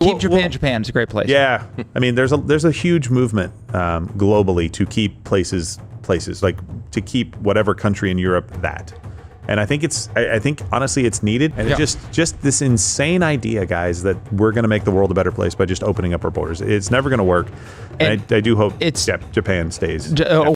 Keep Japan. Japan. It's a great place. Yeah, I mean, there's a huge movement globally to keep places like to keep whatever country in Europe that, and I think honestly it's needed, and it's just this insane idea, guys, that we're going to make the world a better place by just opening up our borders. It's never going to work, and I do hope Japan stays.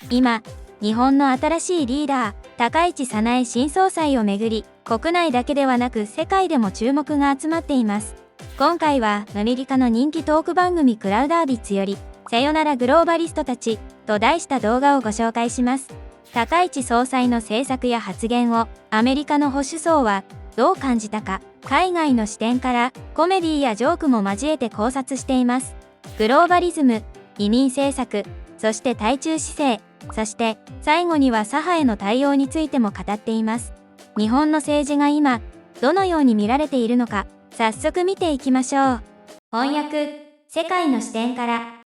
今、日本の新しいリーダー、高市早苗新総裁をめぐり、国内だけではなく世界でも注目が集まっています。今回はアメリカの人気トーク番組クラウダービッツよりさよならグローバリストたちと題した動画をご紹介します。高市総裁の政策や発言をアメリカの保守層はどう感じたか、海外の視点からコメディやジョークも交えて考察しています。グローバリズム、移民政策、そして対中姿勢、そして最後には左派への対応についても語っています。日本の政治が今どのように見られているのか、早速見ていきましょう。翻訳、世界の視点から。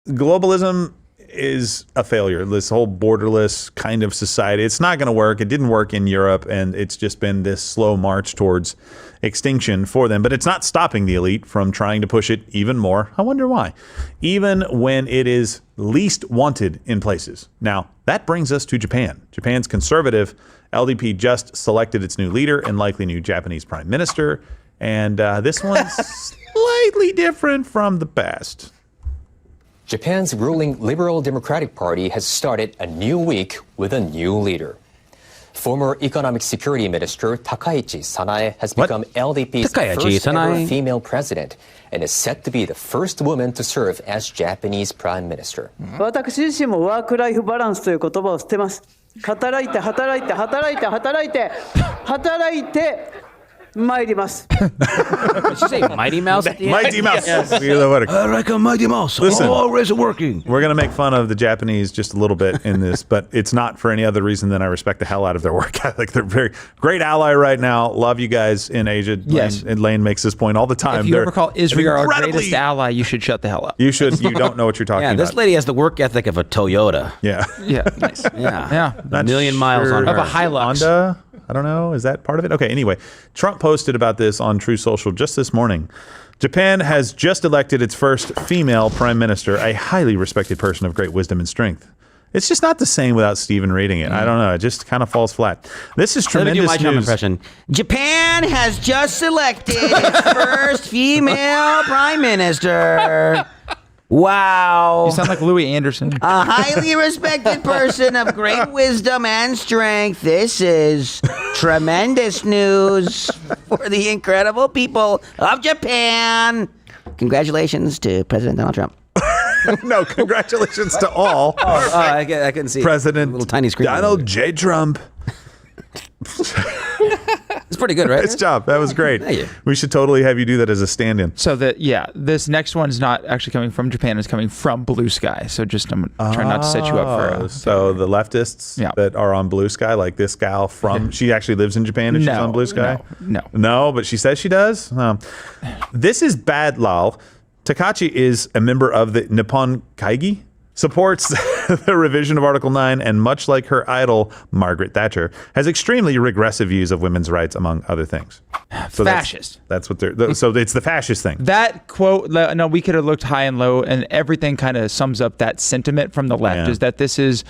Globalism is a failure. This whole borderless kind of society, it's not going to work. It didn't work in Europe, and it's just been this slow march towards extinction for them. But it's not stopping the elite from trying to push it even more. I wonder why. Even when it is least wanted in places. Now, that brings us to Japan. Japan's conservative LDP just selected its new leader and likely new Japanese prime minister. And this one's slightly different from the past. Japan's ruling Liberal Democratic Party has started a new week with a new leader. Former Economic Security Minister Takaichi Sanae has become LDP's first ever female president and is set to be the first woman to serve as Japanese prime minister. 私自身もワークライフバランスという言葉を捨てます。働いて働いて働いて働いて働いて参ります。Did you say Mighty Mouse? Mighty Mouse. Yes. I like a Mighty Mouse. Listen, always working. We're going to make fun of the Japanese just a little bit in this, but it's not for any other reason than I respect the hell out of their work ethic. They're a very great ally right now. Love you guys in Asia. Yes. Lane makes this point all the time. If you ever call Israel our greatest ally, you should shut the hell up. You should. You don't know what you're talking about. Yeah, this lady has the work ethic of a Toyota. Yeah. Yeah, nice. Yeah. A million miles on her. Of a Hilux. Honda? I don't know. Is that part of it? Okay, anyway. Trump posted about this on True Social just this morning. Japan has just elected its first female prime minister, a highly respected person of great wisdom and strength. It's just not the same without Stephen reading it. I don't know. It just kind of falls flat. This is tremendous news. Let me do my Trump impression. Japan has just selected its first female prime minister. Wow. You sound like Louis Anderson. A highly respected person of great wisdom and strength. This is tremendous news for the incredible people of Japan. Congratulations to President Donald Trump. No, congratulations to all. I couldn't see President little tiny screen. Donald J. Trump. It's pretty good, right? Nice job. That was great. Thank you. We should totally have you do that as a stand-in. So this next one's not actually coming from Japan. It's coming from Blue Sky. So just I'm trying not to set you up for. So the leftists that are on Blue Sky, like this gal she actually lives in Japan and she's on Blue Sky. No, but she says she does. This is bad, lol. Takachi is a member of the Nippon Kaigi, supports the revision of Article 9, and much like her idol, Margaret Thatcher, has extremely regressive views of women's rights, among other things. So fascist. That's what they're... So it's the fascist thing. That quote, no, we could have looked high and low, and everything kind of sums up that sentiment from the left, is that this is...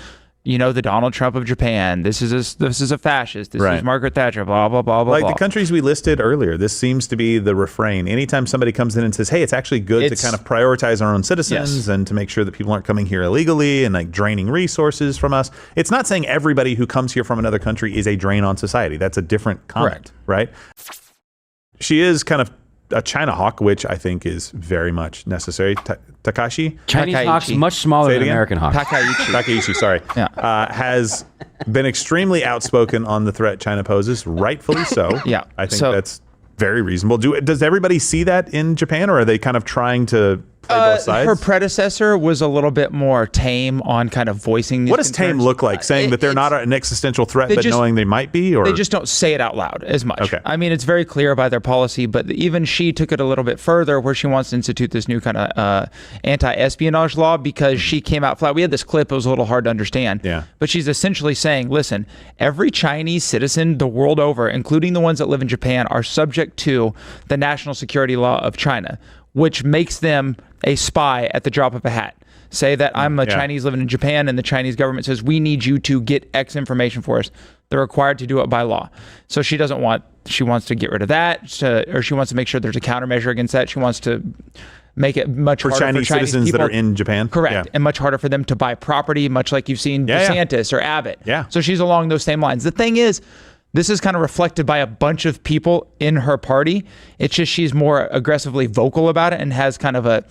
the Donald Trump of Japan. This is a fascist. This is Margaret Thatcher. Blah blah blah blah. Like the countries we listed earlier, this seems to be the refrain. Anytime somebody comes in and says, "Hey, it's actually good to kind of prioritize our own citizens and to make sure that people aren't coming here illegally and like draining resources from us," it's not saying everybody who comes here from another country is a drain on society. That's a different comment, right? She is kind of a China hawk, which I think is very much necessary. Takashi? Chinese hawks much smaller than American hawks. Takaichi, sorry. Has been extremely outspoken on the threat China poses, rightfully so. I think that's very reasonable. Does everybody see that in Japan, or are they kind of trying to play both sides? Her predecessor was a little bit more tame on kind of voicing these What does tame look like? Saying that they're not an existential threat, but knowing they might be? Or they just don't say it out loud as much. Okay. I mean, it's very clear by their policy, but even she took it a little bit further where she wants to institute this new kind of anti-espionage law because she came out flat. We had this clip. It was a little hard to understand. Yeah. But she's essentially saying, listen, every Chinese citizen the world over, including the ones that live in Japan, are subject to the national security law of China. which makes them a spy at the drop of a hat. Say that I'm a Chinese living in Japan and the Chinese government says, we need you to get X information for us. They're required to do it by law. So she wants to get rid of that, or she wants to make sure there's a countermeasure against that. She wants to make it much harder for Chinese citizens people, that are in Japan. Correct. And much harder for them to buy property, much like you've seen DeSantis or Abbott. Yeah. So she's along those same lines. The thing is, this is kind of reflected by a bunch of people in her party. It's just she's more aggressively vocal about it and has kind of a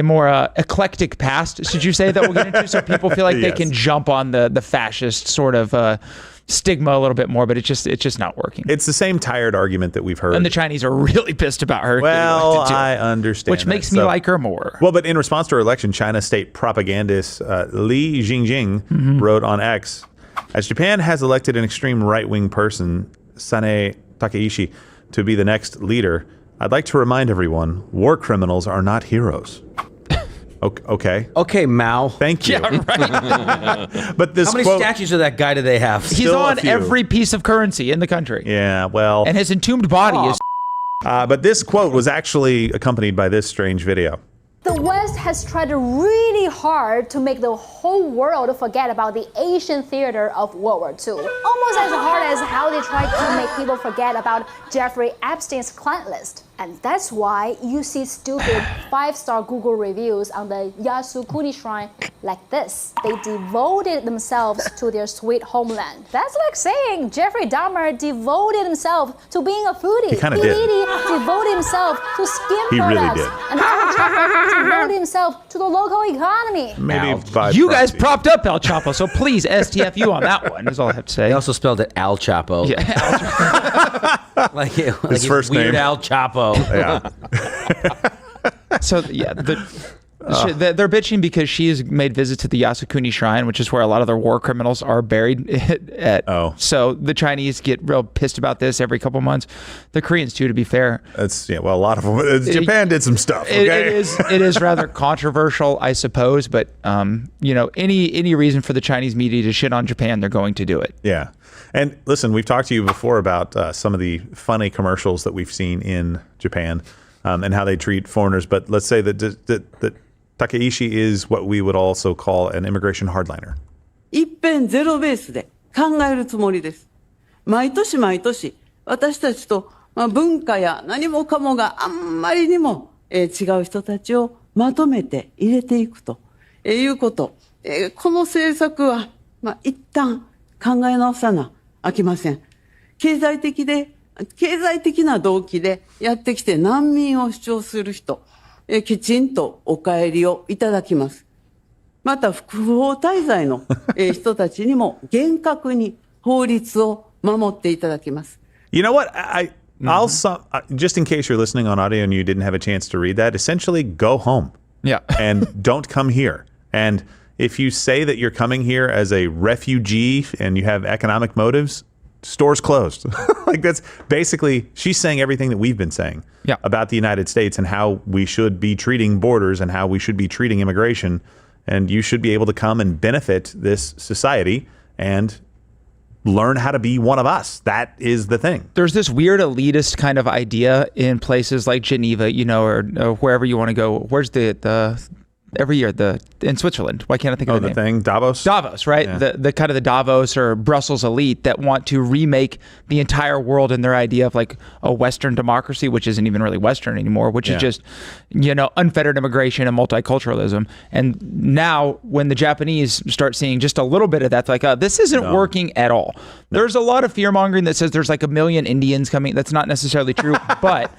more eclectic past, should you say, that we'll get into, so people feel like they can jump on the fascist sort of stigma a little bit more, but it's just not working. It's the same tired argument that we've heard. And the Chinese are really pissed about her. Well, I understand. Which makes me like her more. Well, but in response to her election, China state propagandist Li Jingjing wrote on X, as Japan has elected an extreme right-wing person, Sanae Takaichi, to be the next leader, I'd like to remind everyone, war criminals are not heroes. Okay. Okay, Mao. Thank you. Yeah, right. But this How many quote, statues of that guy do they have? He's Still a on few. every piece of currency in the country. Yeah, well. And his entombed body is... But this quote was actually accompanied by this strange video. The West has tried really hard to make the whole world forget about the Asian theater of World War II. Almost as hard as how they tried to make people forget about Jeffrey Epstein's client list. And that's why you see stupid 5-star Google reviews on the Yasukuni Shrine like this. They devoted themselves to their sweet homeland. That's like saying Jeffrey Dahmer devoted himself to being a foodie. He kinda did. Devoted himself to skin He really products. did. And Al Chapo devoted himself to the local economy. Maybe by You guys proxy. propped up El Chapo, so please STFU on that one, is all I have to say. They also spelled it Al Chapo. Yeah. like His first Weird name. Al Chapo. Yeah. So yeah, they're bitching because she's made visits to the Yasukuni Shrine, which is where a lot of their war criminals are buried at. Oh. So the Chinese get real pissed about this every couple months. The Koreans too, to be fair. Well, a lot of them. Japan did some stuff. Okay? It is rather controversial, I suppose, but any reason for the Chinese media to shit on Japan, they're going to do it. Yeah. And listen, we've talked to you before about some of the funny commercials that we've seen in Japan and how they treat foreigners. But let's say that Takaichi is what we would also call an immigration hardliner. 一遍ゼロベースで考えるつもりです。毎年毎年、私たちと、文化や何もかもがあんまりにも、違う人たちをまとめて入れていくと、いうこと。この政策は、一旦考え直さなあきません。経済的な動機でやってきて難民を主張する人、きちんとお帰りをいただきます。また、不法滞在の人たちにも厳格に法律を守っていただきます。You know what? I'll just in case you're listening on audio and you didn't have a chance to read that, essentially go home. Yeah. And don't come here. And if you say that you're coming here as a refugee and you have economic motives, stores closed. Like that's basically, she's saying everything that we've been saying about the United States and how we should be treating borders and how we should be treating immigration. And you should be able to come and benefit this society and learn how to be one of us. That is the thing. There's this weird elitist kind of idea in places like Geneva, or wherever you want to go. Where's the every year in Switzerland? Why can't I think of the name? Thing, Davos? Davos, right? Yeah. The kind of the Davos or Brussels elite that want to remake the entire world in their idea of like a Western democracy, which isn't even really Western anymore, which is just, unfettered immigration and multiculturalism. And now when the Japanese start seeing just a little bit of that, like, this isn't working at all. No. There's a lot of fear mongering that says there's like 1 million Indians coming. That's not necessarily true, but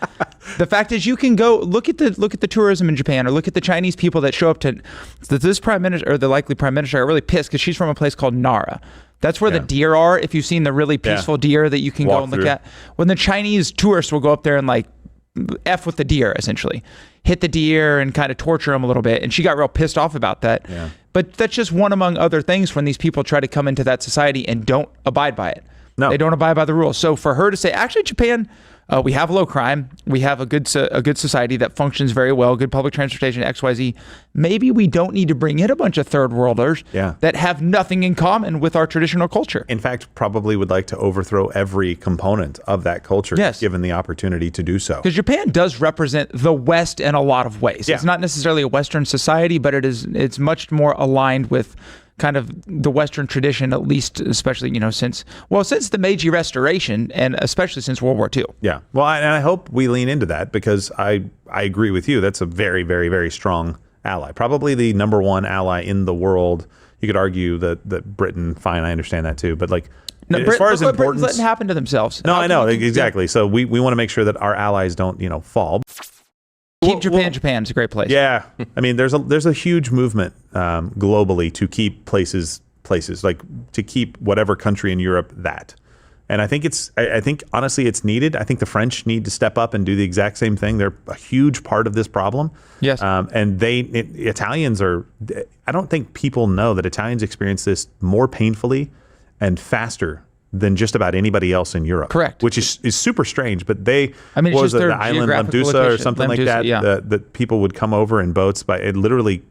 the fact is you can go look at the tourism in Japan or look at the Chinese people that show up to this prime minister or the likely prime minister are really pissed because she's from a place called Nara. That's where the deer are. If you've seen the really peaceful deer that you can go and look at, when the Chinese tourists will go up there and like F with the deer, essentially hit the deer and kind of torture them a little bit. And she got real pissed off about that. Yeah. But that's just one among other things when these people try to come into that society and don't abide by it. No. They don't abide by the rules. So for her to say, actually, Japan, We have low crime. We have a good society that functions very well, good public transportation, XYZ. Maybe we don't need to bring in a bunch of third worlders that have nothing in common with our traditional culture. In fact, probably would like to overthrow every component of that culture, given the opportunity to do so. Because Japan does represent the West in a lot of ways. It's not necessarily a Western society, but it's much more aligned with kind of the Western tradition, at least, especially, since the Meiji Restoration, and especially since World War II. Yeah. Well, I hope we lean into that, because I agree with you. That's a very, very, very strong ally. Probably the number one ally in the world. You could argue that Britain, fine, I understand that too. But as far as importance, Britain's letting happen to themselves. No, I know, exactly. So we want to make sure that our allies don't, fall. Keep Japan. Japan's a great place. Yeah, I mean, there's a huge movement globally to keep places like to keep whatever country in Europe that, and I think honestly it's needed. I think the French need to step up and do the exact same thing. They're a huge part of this problem. Yes, and Italians are. I don't think people know that Italians experience this more painfully and faster than just about anybody else in Europe. Correct. Which is super strange, but the island Lampedusa or something like that, that people would come over in boats, but it literally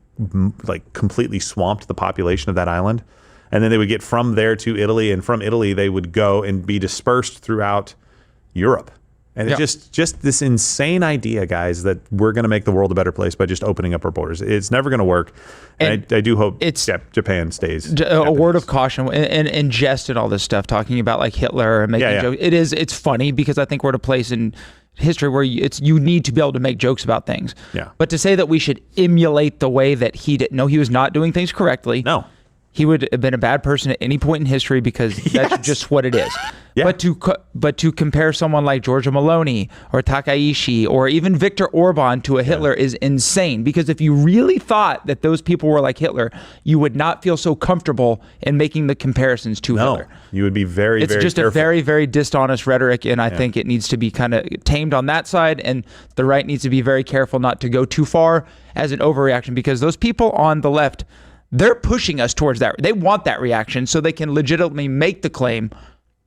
completely swamped the population of that island. And then they would get from there to Italy, and from Italy they would go and be dispersed throughout Europe. And it's just this insane idea, guys, that we're going to make the world a better place by just opening up our borders. It's never going to work. And I do hope Japan stays. A word of caution and jest and all this stuff, talking about like Hitler and making jokes. It's funny because I think we're at a place in history where you need to be able to make jokes about things. Yeah. But to say that we should emulate the way that he did, no, he was not doing things correctly. No. He would have been a bad person at any point in history, because that's just what it is. Yeah. But to compare someone like Giorgia Meloni or Takaishi or even Viktor Orban to a Hitler is insane. Because if you really thought that those people were like Hitler, you would not feel so comfortable in making the comparisons to Hitler. You would be very, it's very just careful. a very, very dishonest rhetoric, and I think it needs to be kind of tamed on that side, and the right needs to be very careful not to go too far as an overreaction, because those people on the left, they're pushing us towards that. They want that reaction so they can legitimately make the claim,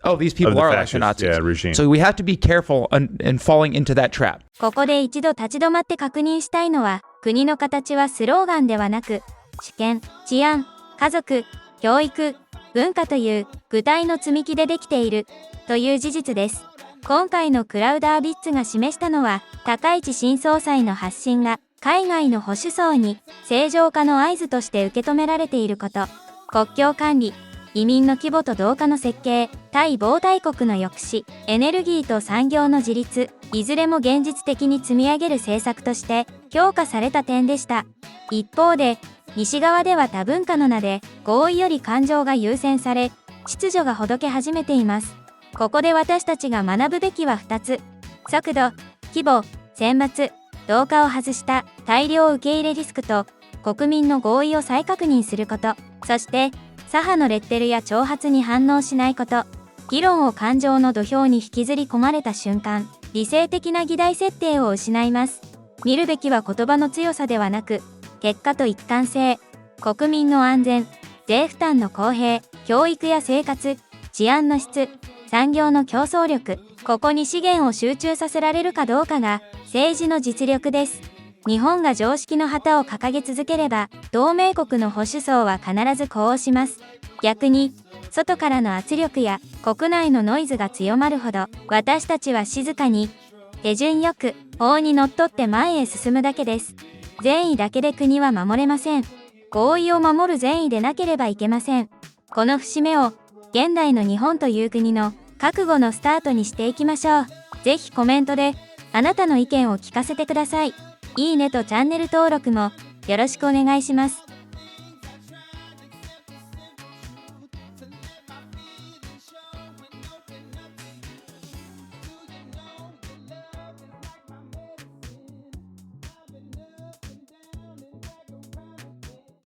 oh, these people are like the Nazis. Regime. So we have to be careful in falling into that trap. ここで一度立ち止まって確認したいのは、国の形はスローガンではなく、主権、治安、家族、教育、文化という具体の積み木でできているという事実です。今回のクラウダービッツが示したのは、高市新総裁の発信が海外の保守層に正常化の合図として受け止められていること、国境管理、移民の規模と同化の設計、対暴対国の抑止、エネルギーと産業の自立、いずれも現実的に積み上げる政策として評価された点でした。一方で、西側では多文化の名で合意より感情が優先され、秩序がほどけ始めています。ここで私たちが学ぶべきは2つ。速度、規模、選抜、同化を外した大量受け入れリスクと国民の合意を再確認すること、そして左派のレッテルや挑発に反応しないこと、議論を感情の土俵に引きずり込まれた瞬間、理性的な議題設定を失います。見るべきは言葉の強さではなく、結果と一貫性、国民の安全、税負担の公平、教育や生活、治安の質、産業の競争力、ここに資源を集中させられるかどうかが政治の実力です。日本が常識の旗を掲げ続ければ、同盟国の保守層は必ず呼応します。逆に、外からの圧力や国内のノイズが強まるほど、私たちは静かに、手順よく、法にのっとって前へ進むだけです。善意だけで国は守れません。合意を守る善意でなければいけません。この節目を、現代の日本という国の覚悟のスタートにしていきましょう。ぜひコメントで、あなたの意見を聞かせてください。いいねとチャンネル登録もよろしくお願いします。